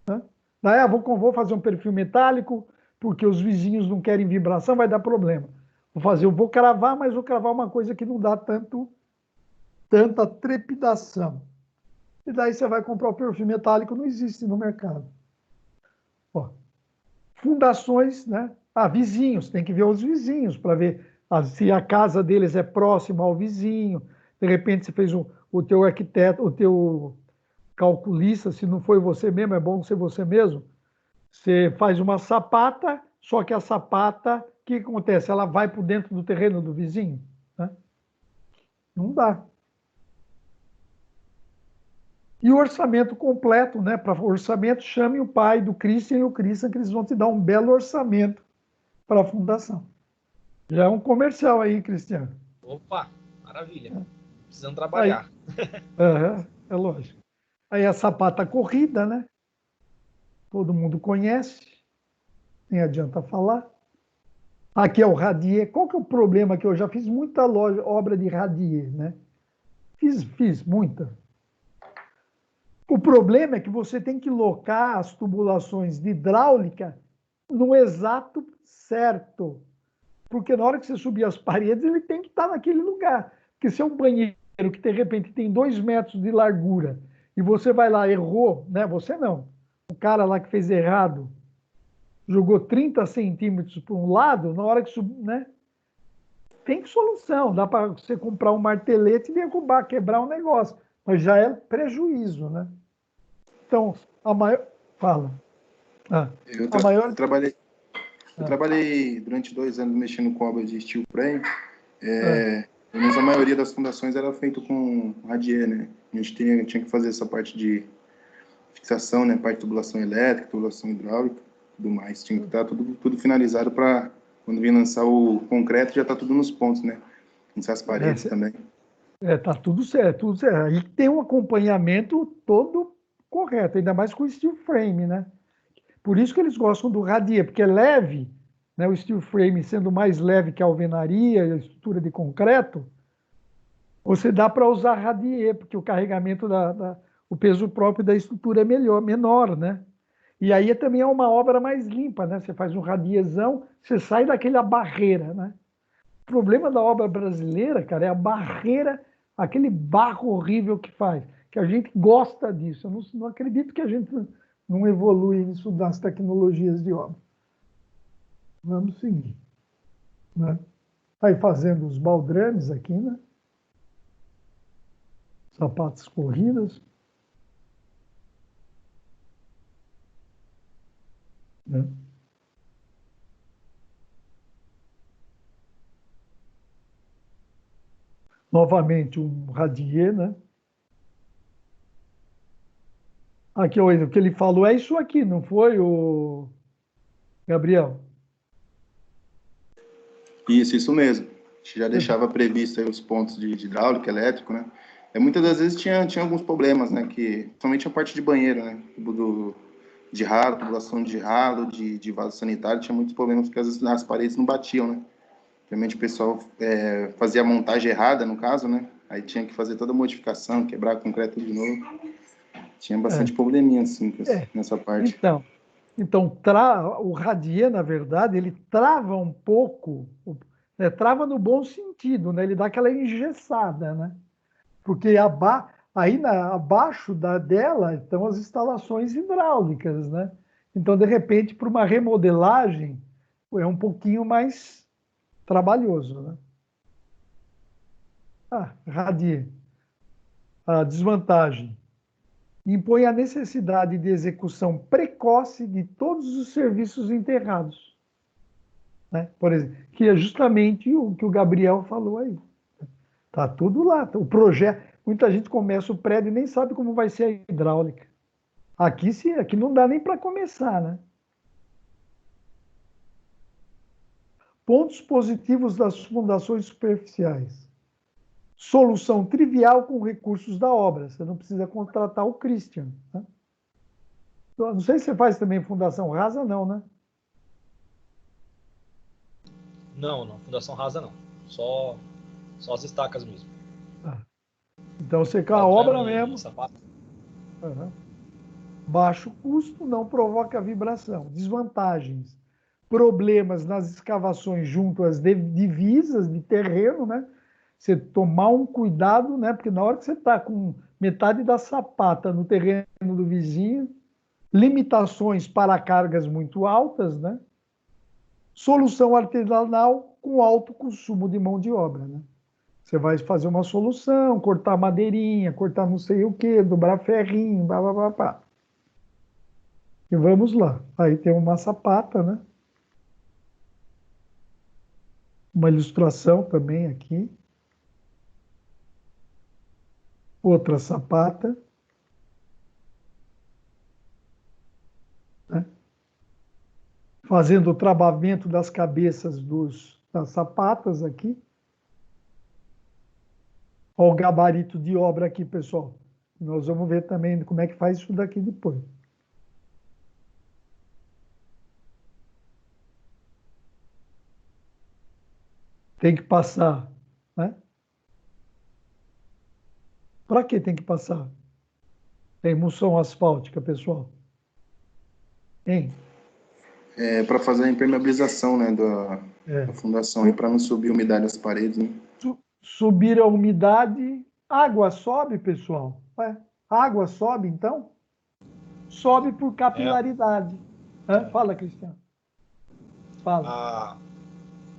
Speaker 1: Né? Daí, vou fazer um perfil metálico porque os vizinhos não querem vibração, vai dar problema. Vou cravar, mas vou cravar uma coisa que não dá tanta trepidação. E daí você vai comprar o perfil metálico, não existe no mercado. Ó, fundações, né? Vizinhos, tem que ver os vizinhos para ver se a casa deles é próxima ao vizinho, de repente você fez o teu arquiteto, o teu calculista, se não foi você mesmo, é bom ser você mesmo. Você faz uma sapata, só que a sapata, o que acontece? Ela vai por dentro do terreno do vizinho, né? Não dá. E o orçamento completo, né? Para orçamento, chame o pai do Christian e o Christian, que eles vão te dar um belo orçamento para a fundação. Já é um comercial aí, Cristiano.
Speaker 2: Opa, maravilha. Precisando trabalhar.
Speaker 1: Aí, é lógico. Aí a sapata corrida, né? Todo mundo conhece, nem adianta falar. Aqui é o radier. Qual que é o problema que eu já fiz muita obra de radier, né? Fiz muita. O problema é que você tem que locar as tubulações de hidráulica no exato certo. Porque na hora que você subir as paredes, ele tem que estar naquele lugar. Porque se é um banheiro que de repente tem 2 metros de largura e você vai lá, errou, né? Você não. O cara lá que fez errado jogou 30 centímetros para um lado, na hora que subir, né? Tem solução. Dá para você comprar um martelete e derrubar, quebrar um negócio. Mas já é prejuízo, né? Então, a maior... Fala.
Speaker 6: Eu trabalhei durante 2 anos mexendo com obras de steel frame. Mas a maioria das fundações era feito com radier, né? A gente tinha que fazer essa parte de fixação, né? Parte de tubulação elétrica, tubulação hidráulica, tudo mais. Tinha que estar tudo finalizado para quando vir lançar o concreto já está tudo nos pontos, né? Lançar as paredes também.
Speaker 1: Tá tudo certo, tudo certo. Aí tem um acompanhamento todo correto, ainda mais com o steel frame, né? Por isso que eles gostam do radier, porque é leve, né? O steel frame sendo mais leve que a alvenaria, a estrutura de concreto, você dá para usar radier, porque o carregamento, o peso próprio da estrutura é menor, né? E aí também é uma obra mais limpa, né? Você faz um radierzão, você sai daquela barreira, né? O problema da obra brasileira, cara, é a barreira, aquele barro horrível que faz, que a gente gosta disso. Eu não acredito que a gente não evolui nisso das tecnologias de obra. Vamos seguir, né? Aí fazendo os baldrames aqui, né? Sapatos corridas. Né? Novamente um radier, né? Aqui, o que ele falou é isso aqui, não foi, o Gabriel?
Speaker 6: Isso mesmo. A gente já deixava previsto aí os pontos de hidráulica, elétrico, né? Muitas das vezes tinha alguns problemas, né? Somente a parte de banheiro, né? De ralo, tubulação de ralo, de vaso sanitário, tinha muitos problemas porque às vezes as paredes não batiam, né? Realmente o pessoal fazia a montagem errada, no caso, né? Aí tinha que fazer toda a modificação, quebrar concreto de novo. Tinha bastante probleminha, assim, nessa parte.
Speaker 1: Então o radier, na verdade, ele trava um pouco, né? Trava no bom sentido, né? Ele dá aquela engessada, né? Porque abaixo dela estão as instalações hidráulicas, né? Então, de repente, para uma remodelagem, é um pouquinho mais trabalhoso, né? Radier. A desvantagem. Impõe a necessidade de execução precoce de todos os serviços enterrados, né? Por exemplo, que é justamente o que o Gabriel falou aí. Tá tudo lá. O projeto. Muita gente começa o prédio e nem sabe como vai ser a hidráulica. Aqui não dá nem para começar, né? Pontos positivos das fundações superficiais. Solução trivial com recursos da obra. Você não precisa contratar o Christian, né? Não sei se você faz também fundação rasa, não, né?
Speaker 2: Não. Fundação rasa não. Só as estacas mesmo.
Speaker 1: Então você com a obra mesmo. Uhum. Baixo custo, não provoca vibração. Desvantagens. Problemas nas escavações junto às divisas de terreno, né? Você tomar um cuidado, né? Porque na hora que você está com metade da sapata no terreno do vizinho, limitações para cargas muito altas, né? Solução artesanal com alto consumo de mão de obra, né? Você vai fazer uma solução, cortar madeirinha, cortar não sei o que, dobrar ferrinho, blá, blá, blá, blá. E vamos lá. Aí tem uma sapata, né? Uma ilustração também aqui. Outra sapata. Né? Fazendo o travamento das cabeças das sapatas aqui. Olha o gabarito de obra aqui, pessoal. Nós vamos ver também como é que faz isso daqui depois. Tem que passar, né? Para que tem que passar? Tem emulsão asfáltica, pessoal. Hein?
Speaker 6: Para fazer a impermeabilização, né, da fundação, e para não subir a umidade das paredes, né?
Speaker 1: Subir a umidade, água sobe, pessoal. Ué, água sobe, então? Sobe por capilaridade. Fala, Cristiano. Fala.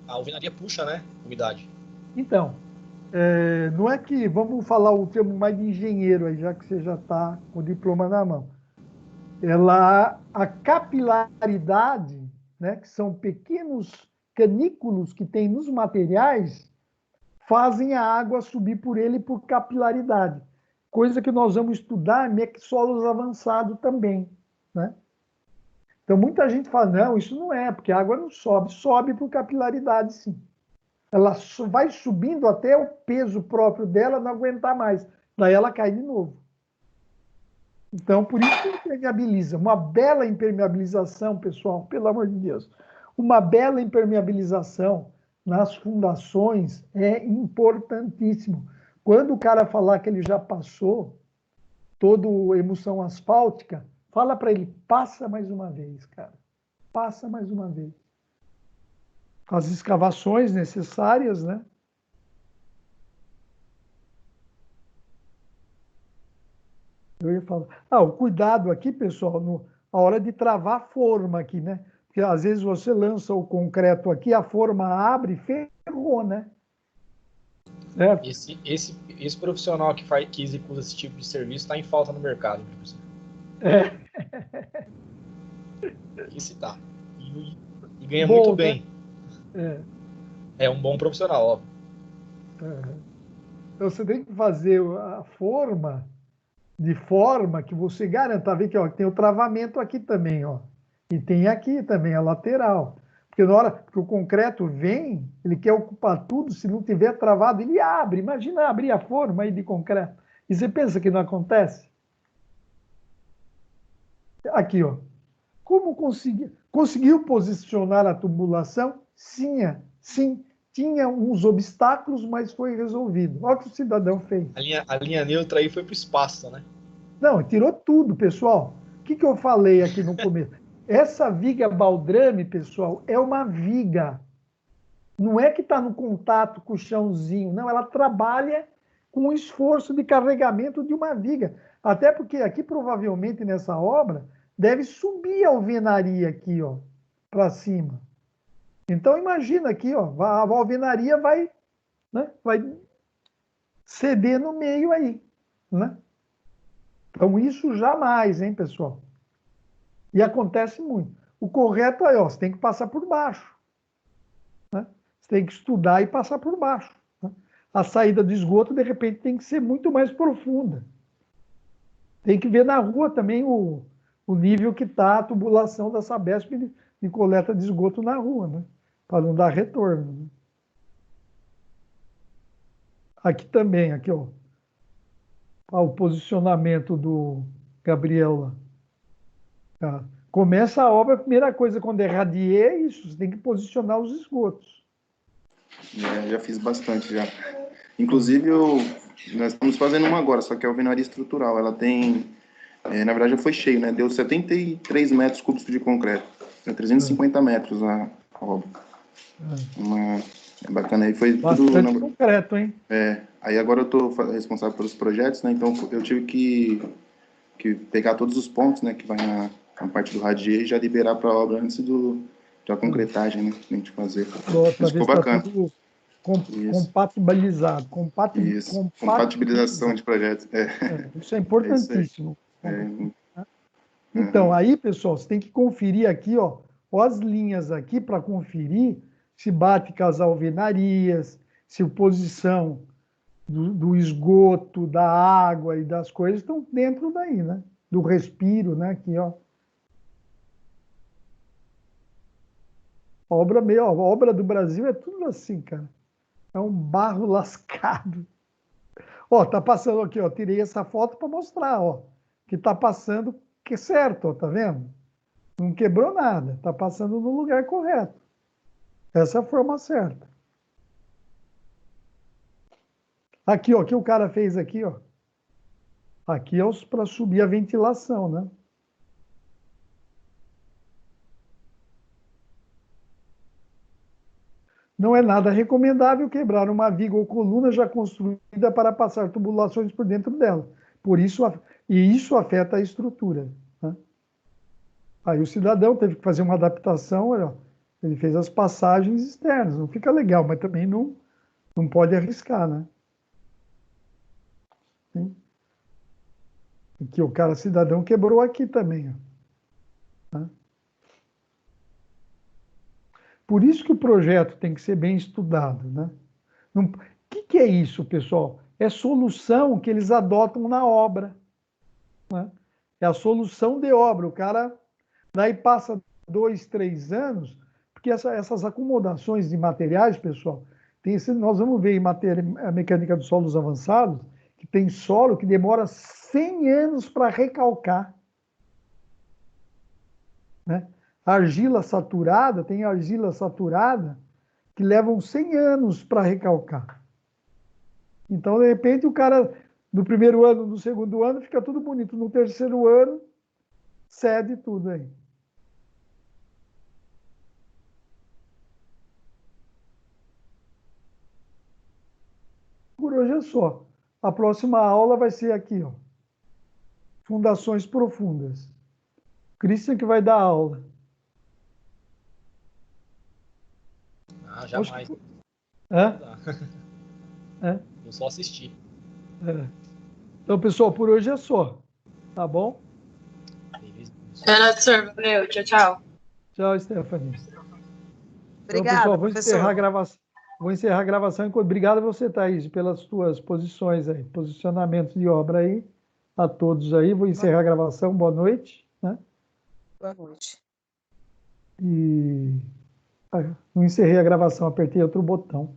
Speaker 2: A alvenaria puxa, né, umidade.
Speaker 1: Então, não é que, vamos falar o termo mais de engenheiro aí, já que você já está com o diploma na mão. A capilaridade, né, que são pequenos canículos que tem nos materiais, fazem a água subir por ele por capilaridade. Coisa que nós vamos estudar em solos avançados também, né? Então, muita gente fala, não, isso não é, porque a água não sobe. Sobe por capilaridade, sim. Ela vai subindo até o peso próprio dela não aguentar mais. Daí ela cai de novo. Então, por isso que impermeabiliza. Uma bela impermeabilização, pessoal, pelo amor de Deus. Uma bela impermeabilização nas fundações é importantíssimo. Quando o cara falar que ele já passou toda a emulsão asfáltica, fala para ele, passa mais uma vez, cara. Passa mais uma vez. Com as escavações necessárias, né? Eu ia falar. O cuidado aqui, pessoal, a hora de travar a forma aqui, né? Porque às vezes você lança o concreto aqui, a forma abre e ferrou, né? Certo?
Speaker 2: Esse profissional que executa esse tipo de serviço está em falta no mercado, professor. Esse tá. E ganha muito bem.
Speaker 1: Né?
Speaker 2: É um bom profissional, óbvio.
Speaker 1: Então você tem que fazer a forma de forma que você garanta. Vê que tem o travamento aqui também, ó. E tem aqui também a lateral. Porque na hora que o concreto vem, ele quer ocupar tudo, se não tiver travado, ele abre. Imagina abrir a forma aí de concreto. E você pensa que não acontece? Aqui, ó. Como conseguiu posicionar a tubulação? Sim, tinha uns obstáculos, mas foi resolvido. Olha o que o cidadão fez.
Speaker 2: A linha neutra aí foi para o espaço, né?
Speaker 1: Não, tirou tudo, pessoal. O que eu falei aqui no começo? Essa viga baldrame, pessoal, é uma viga. Não é que está no contato com o chãozinho, não. Ela trabalha com o esforço de carregamento de uma viga. Até porque aqui, provavelmente, nessa obra, deve subir a alvenaria aqui, ó, para cima. Então, imagina aqui, ó, a alvenaria vai ceder no meio aí, né? Então, isso jamais, hein, pessoal? E acontece muito. O correto é, ó, você tem que passar por baixo. Né? Você tem que estudar e passar por baixo. Né? A saída do esgoto, de repente, tem que ser muito mais profunda. Tem que ver na rua também o nível que está a tubulação da Sabesp de coleta de esgoto na rua, né? Para não dar retorno. Né? Aqui também, aqui, ó. O posicionamento do Gabriel. Tá? Começa a obra, a primeira coisa quando é radier é isso, você tem que posicionar os esgotos.
Speaker 6: Já fiz bastante já. Inclusive, nós estamos fazendo uma agora, só que é a alvenaria estrutural. Ela tem, na verdade já foi cheio, né? Deu 73 metros cúbicos de concreto. 350 metros a obra. É bacana. Aí foi
Speaker 1: bastante
Speaker 6: tudo
Speaker 1: concreto, hein?
Speaker 6: Aí agora eu estou responsável pelos projetos, né? Então eu tive que pegar todos os pontos, né? Que vai na parte do radier e já liberar para a obra antes a concretagem, né? A gente fazer.
Speaker 1: Para ver se está tudo
Speaker 6: Isso.
Speaker 1: compatibilizado.
Speaker 6: Isso. Compatibilização de projetos.
Speaker 1: Isso é importantíssimo. Então, aí, pessoal, você tem que conferir aqui, ó as linhas aqui para conferir se bate com as alvenarias, se a posição do esgoto, da água e das coisas estão dentro daí, né? Do respiro, né? Aqui, ó. A obra do Brasil é tudo assim, cara. É um barro lascado. Ó, tá passando aqui, ó. Tirei essa foto para mostrar, ó. Que tá passando que é certo, ó, tá vendo? Não quebrou nada, tá passando no lugar correto. Essa é a forma certa. Aqui, ó, o que o cara fez aqui, ó. Aqui é para subir a ventilação, né? Não é nada recomendável quebrar uma viga ou coluna já construída para passar tubulações por dentro dela. Isso afeta a estrutura. Né? Aí o cidadão teve que fazer uma adaptação, olha, ele fez as passagens externas. Não fica legal, mas também não pode arriscar, né? Sim. Aqui o cara cidadão quebrou aqui também. Ó. Tá? Por isso que o projeto tem que ser bem estudado. Né? O que é isso, pessoal? É solução que eles adotam na obra. Né? É a solução de obra. O cara daí passa 2, 3 anos, porque essas acomodações de materiais, pessoal, nós vamos ver em a mecânica dos solos avançados, que tem solo que demora 100 anos para recalcar. Né? Tem argila saturada que levam 100 anos para recalcar. Então, de repente, o cara, no primeiro ano, no segundo ano, fica tudo bonito. No terceiro ano, cede tudo aí. Por hoje é só. A próxima aula vai ser aqui, ó. Fundações profundas. Christian que vai dar aula.
Speaker 2: Jamais. Vou só assistir.
Speaker 1: Então, pessoal, por hoje é só. Tá bom?
Speaker 7: Professor, valeu. Tchau, tchau.
Speaker 1: Tchau, Stephanie.
Speaker 4: Obrigada,
Speaker 1: então, pessoal,
Speaker 4: professor.
Speaker 1: Vou encerrar a gravação. Obrigado a você, Thaís, pelas suas posições aí, posicionamentos de obra aí, a todos aí. Vou encerrar a gravação. Boa noite. Né?
Speaker 4: Boa noite.
Speaker 1: Não encerrei a gravação, apertei outro botão.